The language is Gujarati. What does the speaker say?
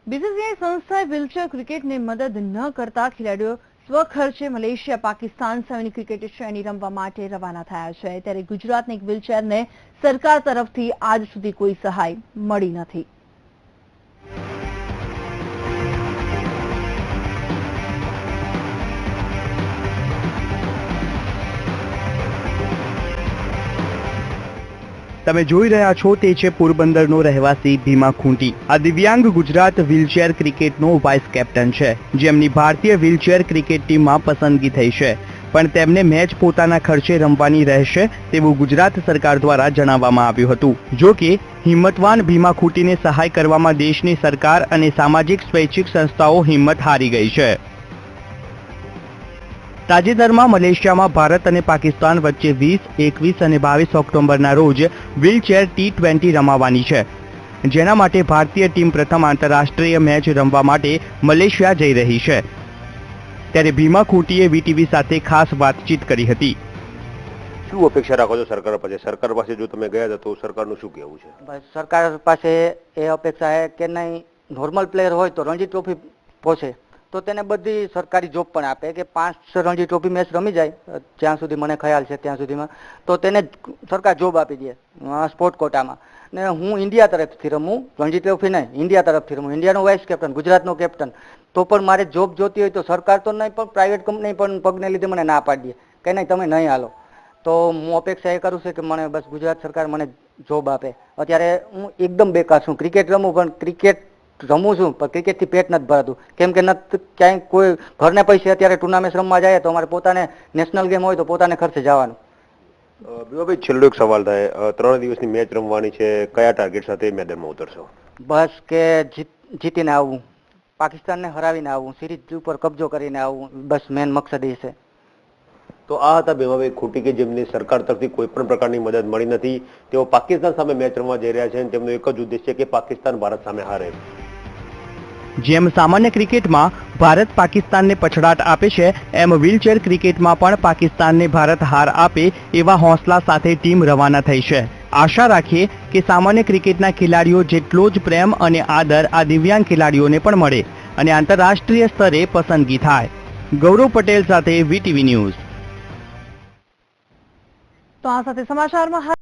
बीसीसीआई संस्थाए व्हीलचेर क्रिकेटने मदद न करता खेलाड़ीओ स्वखर्चे मलेशिया पाकिस्तान सामेनी क्रिकेट श्रेणी रमवा माटे रवाना थया छे। त्यारे गुजरातने एक व्हीलचेरने सरकार तरफथी आज सुधी कोई सहाय मળી નથી। તમે જોઈ રહ્યા છો તે છે પોરબંદરનો રહેવાસી ભીમા ખૂંટી। આ દિવ્યાંગ ગુજરાત વ્હીલચેર ક્રિકેટનો વાઇસ કેપ્ટન છે, જેમની ભારતીય વ્હીલચેર ક્રિકેટ ટીમમાં પસંદગી થઈ છે, પણ તેમને મેચ પોતાના ખર્ચે રમવાની રહેશે તેવું ગુજરાત સરકાર દ્વારા જણાવવામાં આવ્યું હતું। જો કે હિંમતવાન ભીમા ખૂંટીને સહાય કરવામાં દેશની સરકાર અને સામાજિક સ્વૈચ્છિક સંસ્થાઓ હિંમત હારી ગઈ છે। તાજેતરમાં મલેશિયામાં ભારત અને પાકિસ્તાન વચ્ચે 20, 21 અને 22 ઓક્ટોબરના રોજ વ્હીલચેર T20 રમાવાની છે, જેના માટે ભારતીય ટીમ પ્રથમ આંતરરાષ્ટ્રીય મેચ રમવા માટે મલેશિયા જઈ રહી છે। ત્યારે ભીમા ખૂંટીએ વીટીવી સાથે ખાસ વાતચીત કરી હતી। શું અપેક્ષા રાખો છો સરકાર પાસે? સરકાર પાસે જો તમે ગયા હતા તો સરકારનું શું કહેવું છે? બસ સરકાર પાસે એ અપેક્ષા છે કે નહીં, નોર્મલ પ્લેયર હોય તો રણજી ટ્રોફી પહોંચે તો તેને બધી સરકારી જોબ પણ આપે કે 5 રણજી ટ્રોફી મેચ રમી જાય, જ્યાં સુધી મને ખ્યાલ છે ત્યાં સુધીમાં, તો તેને સરકાર જોબ આપી દે સ્પોર્ટ કોટામાં। ને હું ઇન્ડિયા તરફથી રમું, રણજી ટ્રોફી નહીં, ઇન્ડિયા તરફથી રમું, ઇન્ડિયાનો વાઇસ કેપ્ટન, ગુજરાતનો કેપ્ટન, તો પણ મારે જોબ જોતી હોય તો સરકાર તો નહીં પણ પ્રાઇવેટ કંપની પણ પગને લીધે મને ના પાડી દે કે નહીં તમે નહીં હાલો। તો હું અપેક્ષા એ કરું છું કે મને બસ ગુજરાત સરકાર મને જોબ આપે। અત્યારે હું એકદમ બેકાર છું, ક્રિકેટ રમું પણ ક્રિકેટ રમું છું પણ ક્રિકેટથી પેટ નથી ભરાતું, કેમ કે ક્યાંય કોઈ ઘરને પૈસે અત્યારે ટુર્નામેન્ટ રમવા જાય તો અમારે પોતાને નેશનલ ગેમ હોય તો પોતાને ખર્ચે જવાનું। ભીમાભાઈ, છેલ્લો એક સવાલ થાય, 3 દિવસની મેચ રમવાની છે, કયા ટાર્ગેટ સાથે મેદાનમાં ઉતરશો? બસ કે જીતીને આવવું, પાકિસ્તાનને હરાવીને આવવું, સિરીઝ ઉપર કબજો કરીને આવવું, બસ મેન મકસદ એ છે। તો આ હતા ભીમાભાઈ ખૂંટી કે જેમને સરકાર તરફથી કોઈ પણ પ્રકારની મદદ મળી નથી। તેઓ પાકિસ્તાન સામે મેચ રમવા જઈ રહ્યા છે અને તેમનો એક જ ઉદ્દેશ્ય છે કે પાકિસ્તાન ભારત સામે હારે। જેમ સામાન્ય ક્રિકેટમાં ભારત પાકિસ્તાનને પછડાટ આપે છે, એમ વ્હીલચેર ક્રિકેટમાં પણ પાકિસ્તાનને ભારત હાર આપે એવા હોંસલા સાથે ટીમ રવાના થઈ છે। આશા રાખીએ કે સામાન્ય ક્રિકેટના ખેલાડીઓ જેટલો જ પ્રેમ અને આદર આ દિવ્યાંગ ખેલાડીઓને પણ મળે અને આંતરરાષ્ટ્રીય સ્તરે પસંદગી થાય। ગૌરવ પટેલ સાથે વીટીવી ન્યૂઝ। તો આ સાથે સમાચારમાં